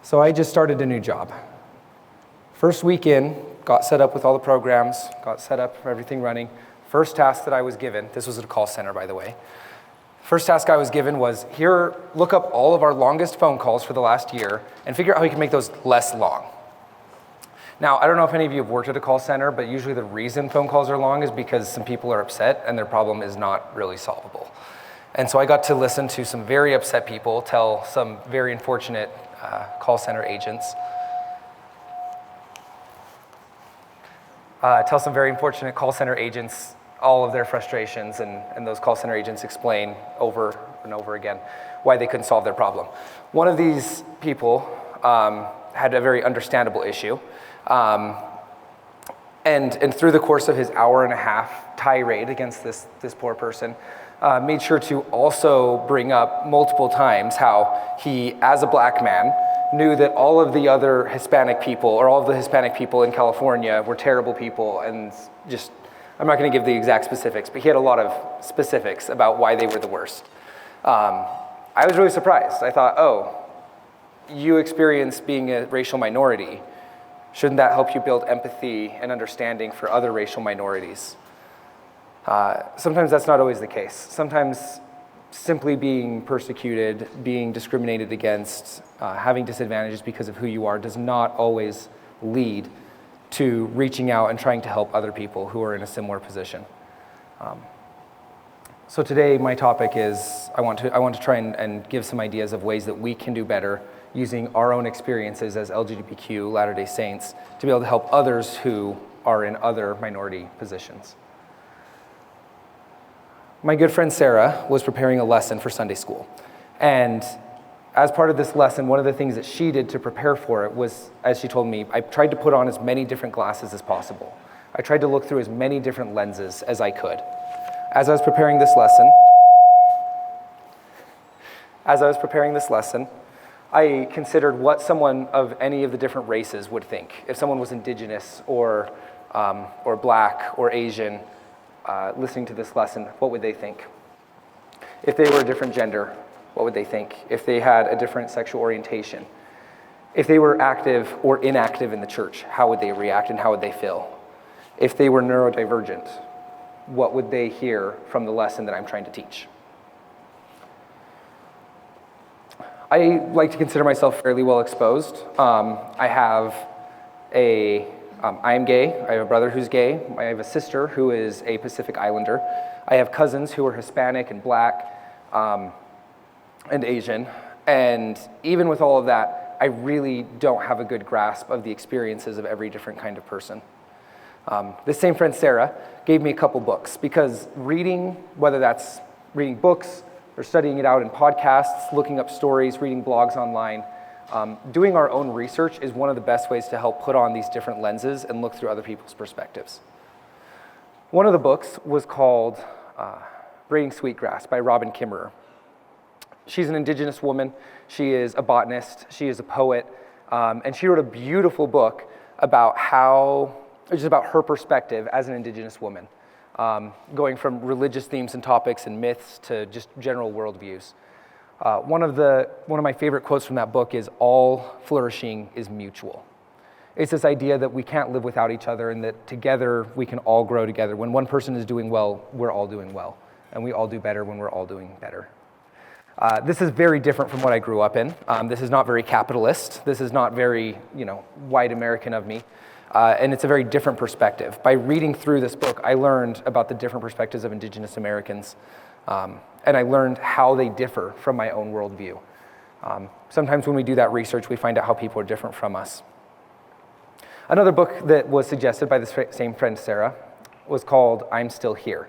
So I just started a new job. First week in, got set up with all the programs, got set up for everything running. First task that I was given, this was at a call center, by the way. First task I was given was, here, look up all of our longest phone calls for the last year and figure out how you can make those less long. Now, I don't know if any of you have worked at a call center, but usually the reason phone calls are long is because some people are upset and their problem is not really solvable. And so I got to listen to some very upset people tell some very unfortunate call center agents all of their frustrations, and those call center agents explain over and over again why they couldn't solve their problem. One of these people had a very understandable issue, and through the course of his hour-and-a-half tirade against this poor person, made sure to also bring up multiple times how he, as a black man, knew that all of the other Hispanic people, or all of the Hispanic people in California were terrible people, and just, I'm not gonna give the exact specifics, but he had a lot of specifics about why they were the worst. I was really surprised. I thought, oh, you experience being a racial minority. Shouldn't that help you build empathy and understanding for other racial minorities? Sometimes that's not always the case. Sometimes simply being persecuted, being discriminated against, having disadvantages because of who you are does not always lead to reaching out and trying to help other people who are in a similar position. So today my topic is, I want to try and give some ideas of ways that we can do better using our own experiences as LGBTQ Latter-day Saints to be able to help others who are in other minority positions. My good friend Sarah was preparing a lesson for Sunday school. And as part of this lesson, one of the things that she did to prepare for it was, as she told me, I tried to put on as many different glasses as possible. I tried to look through as many different lenses as I could. As I was preparing this lesson, I considered what someone of any of the different races would think. If someone was indigenous or black or Asian, listening to this lesson, what would they think? If they were a different gender, what would they think? If they had a different sexual orientation? If they were active or inactive in the church, how would they react and how would they feel? If they were neurodivergent, what would they hear from the lesson that I'm trying to teach? I like to consider myself fairly well exposed. I am gay. I have a brother who's gay. I have a sister who is a Pacific Islander. I have cousins who are Hispanic and black and Asian. And even with all of that, I really don't have a good grasp of the experiences of every different kind of person. This same friend, Sarah, gave me a couple books because reading, whether that's reading books or studying it out in podcasts, looking up stories, reading blogs online, doing our own research is one of the best ways to help put on these different lenses and look through other people's perspectives. One of the books was called Braiding Sweetgrass by Robin Kimmerer. She's an indigenous woman. She is a botanist. She is a poet. And she wrote a beautiful book about about her perspective as an indigenous woman, going from religious themes and topics and myths to just general worldviews. One of my favorite quotes from that book is, all flourishing is mutual. It's this idea that we can't live without each other and that together we can all grow together. When one person is doing well, we're all doing well. And we all do better when we're all doing better. This is very different from what I grew up in. This is not very capitalist. This is not very, white American of me. And it's a very different perspective. By reading through this book, I learned about the different perspectives of Indigenous Americans. And I learned how they differ from my own worldview. Sometimes when we do that research, we find out how people are different from us. Another book that was suggested by this same friend, Sarah, was called I'm Still Here,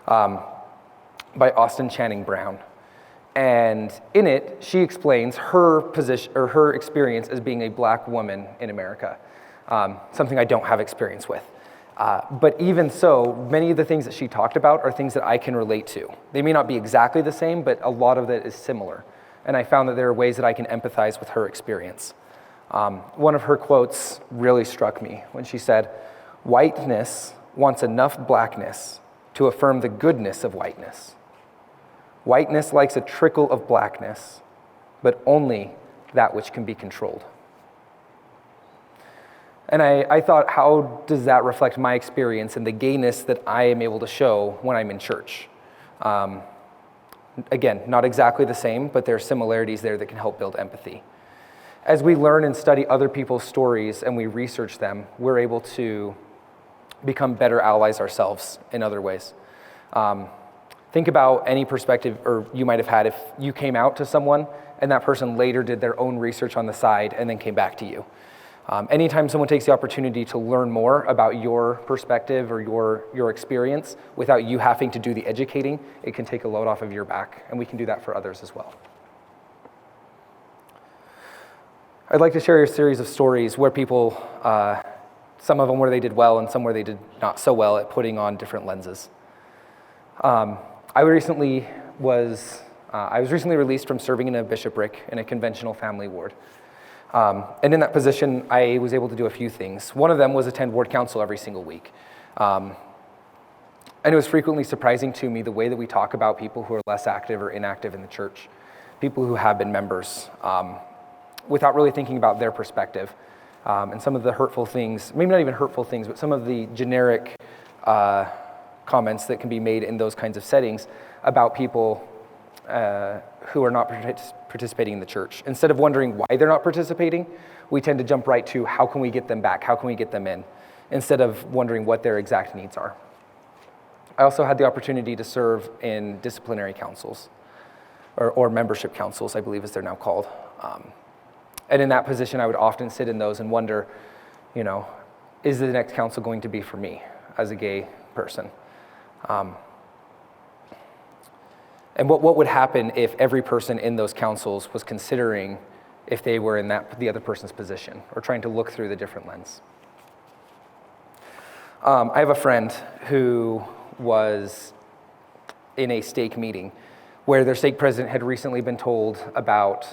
by Austin Channing Brown. And in it, she explains her position or her experience as being a black woman in America, something I don't have experience with. But even so, many of the things that she talked about are things that I can relate to. They may not be exactly the same, but a lot of it is similar. And I found that there are ways that I can empathize with her experience. One of her quotes really struck me when she said, "Whiteness wants enough blackness to affirm the goodness of whiteness. Whiteness likes a trickle of blackness, but only that which can be controlled." And I thought, how does that reflect my experience and the gayness that I am able to show when I'm in church? Again, not exactly the same, but there are similarities there that can help build empathy. As we learn and study other people's stories and we research them, we're able to become better allies ourselves in other ways. Think about any perspective or you might have had if you came out to someone and that person later did their own research on the side and then came back to you. Anytime someone takes the opportunity to learn more about your perspective or your experience without you having to do the educating, it can take a load off of your back, and we can do that for others as well. I'd like to share a series of stories where people, some of them where they did well and some where they did not so well at putting on different lenses. I was recently released from serving in a bishopric in a conventional family ward. And in that position, I was able to do a few things. One of them was attend ward council every single week. And it was frequently surprising to me the way that we talk about people who are less active or inactive in the church, people who have been members, without really thinking about their perspective. And some of the hurtful things, maybe not even hurtful things, but some of the generic comments that can be made in those kinds of settings about people who are not participating in the church. Instead of wondering why they're not participating, we tend to jump right to how can we get them back, how can we get them in, instead of wondering what their exact needs are. I also had the opportunity to serve in disciplinary councils, or membership councils, I believe as they're now called. And in that position, I would often sit in those and wonder, is the next council going to be for me as a gay person? And what would happen if every person in those councils was considering if they were in the other person's position, or trying to look through the different lens? I have a friend who was in a stake meeting where their stake president had recently been told about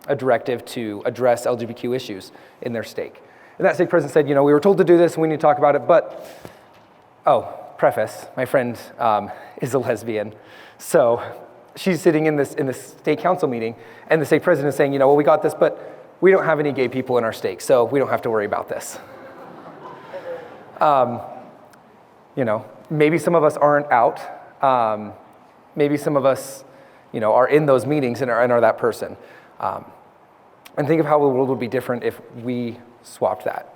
a directive to address LGBTQ issues in their stake. And that stake president said, we were told to do this and we need to talk about it, but, preface, my friend is a lesbian. So she's sitting in this stake council meeting, and the stake president is saying, we got this, but we don't have any gay people in our stake, so we don't have to worry about this. Maybe some of us aren't out. Maybe some of us, are in those meetings and are that person. And think of how the world would be different if we swapped that.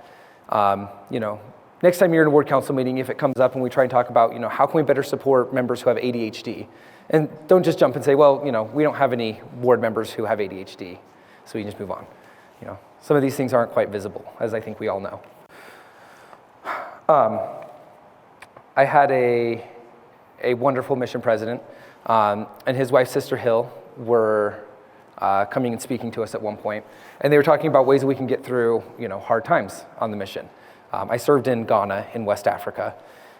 Next time you're in a ward council meeting, if it comes up and we try and talk about, how can we better support members who have ADHD? And don't just jump and say, well, we don't have any ward members who have ADHD, so we can just move on. Some of these things aren't quite visible, as I think we all know. I had a wonderful mission president, and his wife, Sister Hill, were coming and speaking to us at one point, and they were talking about ways that we can get through, hard times on the mission. I served in Ghana in West Africa,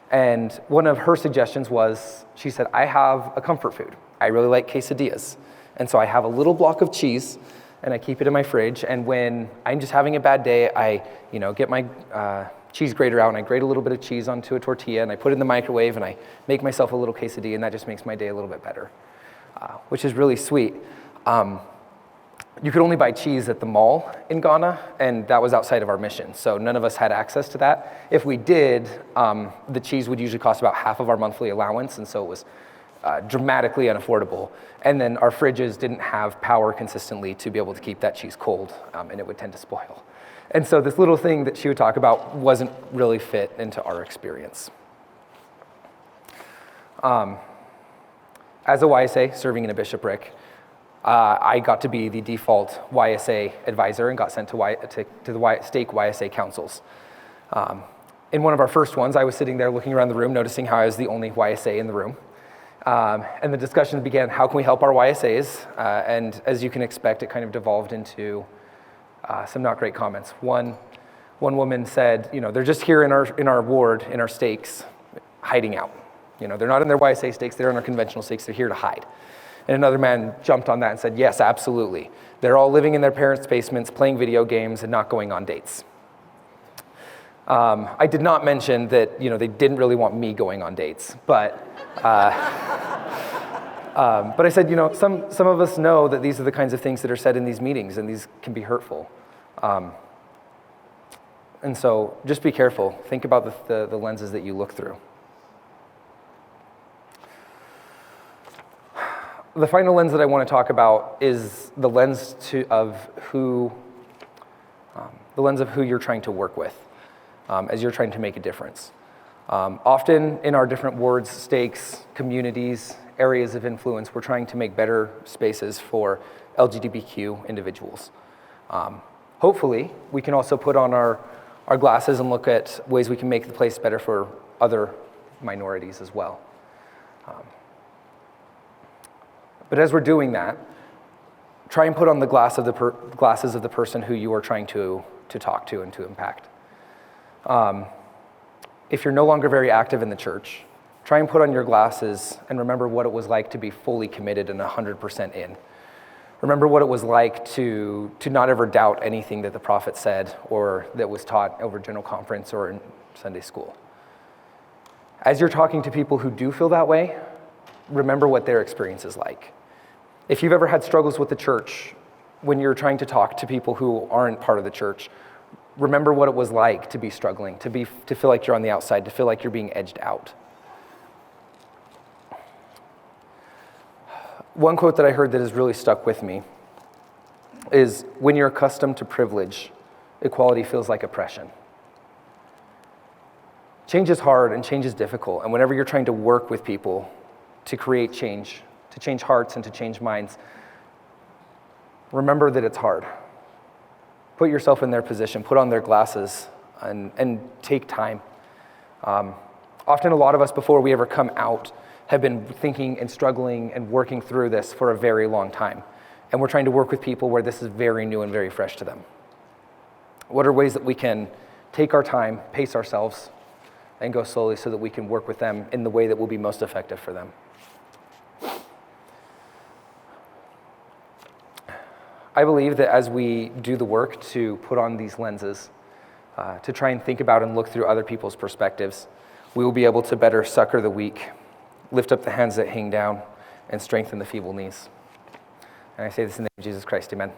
and one of her suggestions was, she said, I have a comfort food. I really like quesadillas, and so I have a little block of cheese, and I keep it in my fridge, and when I'm just having a bad day, I get my cheese grater out, and I grate a little bit of cheese onto a tortilla, and I put it in the microwave, and I make myself a little quesadilla, and that just makes my day a little bit better, which is really sweet. You could only buy cheese at the mall in Ghana, and that was outside of our mission, so none of us had access to that. If we did, the cheese would usually cost about half of our monthly allowance, and so it was dramatically unaffordable. And then our fridges didn't have power consistently to be able to keep that cheese cold, and it would tend to spoil. And so this little thing that she would talk about wasn't really fit into our experience. As a YSA, serving in a bishopric, I got to be the default YSA advisor and got sent to the stake YSA councils. In one of our first ones, I was sitting there looking around the room, noticing how I was the only YSA in the room. And the discussions began, how can we help our YSAs? And as you can expect, it kind of devolved into some not great comments. One woman said, they're just here in our ward, in our stakes, hiding out. They're not in their YSA stakes, they're in our conventional stakes, they're here to hide. And another man jumped on that and said, yes, absolutely. They're all living in their parents' basements, playing video games, and not going on dates. I did not mention that, they didn't really want me going on dates, but I said, some of us know that these are the kinds of things that are said in these meetings, and these can be hurtful. And so just be careful. Think about the lenses that you look through. The final lens that I want to talk about is the lens of who you're trying to work with as you're trying to make a difference. Often in our different wards, stakes, communities, areas of influence, we're trying to make better spaces for LGBTQ individuals. Hopefully, we can also put on our glasses and look at ways we can make the place better for other minorities as well. But as we're doing that, try and put on the glasses of the person who you are trying to talk to and to impact. If you're no longer very active in the church, try and put on your glasses and remember what it was like to be fully committed and 100% in. Remember what it was like to not ever doubt anything that the prophet said or that was taught over general conference or in Sunday school. As you're talking to people who do feel that way, remember what their experience is like. If you've ever had struggles with the church, when you're trying to talk to people who aren't part of the church, remember what it was like to be struggling, to feel like you're on the outside, to feel like you're being edged out. One quote that I heard that has really stuck with me is, when you're accustomed to privilege, equality feels like oppression. Change is hard and change is difficult, and whenever you're trying to work with people to create change, to change hearts and to change minds, remember that it's hard. Put yourself in their position, put on their glasses, and take time. Often a lot of us, before we ever come out, have been thinking and struggling and working through this for a very long time. And we're trying to work with people where this is very new and very fresh to them. What are ways that we can take our time, pace ourselves, and go slowly so that we can work with them in the way that will be most effective for them? I believe that as we do the work to put on these lenses, to try and think about and look through other people's perspectives, we will be able to better succor the weak, lift up the hands that hang down, and strengthen the feeble knees. And I say this in the name of Jesus Christ, amen.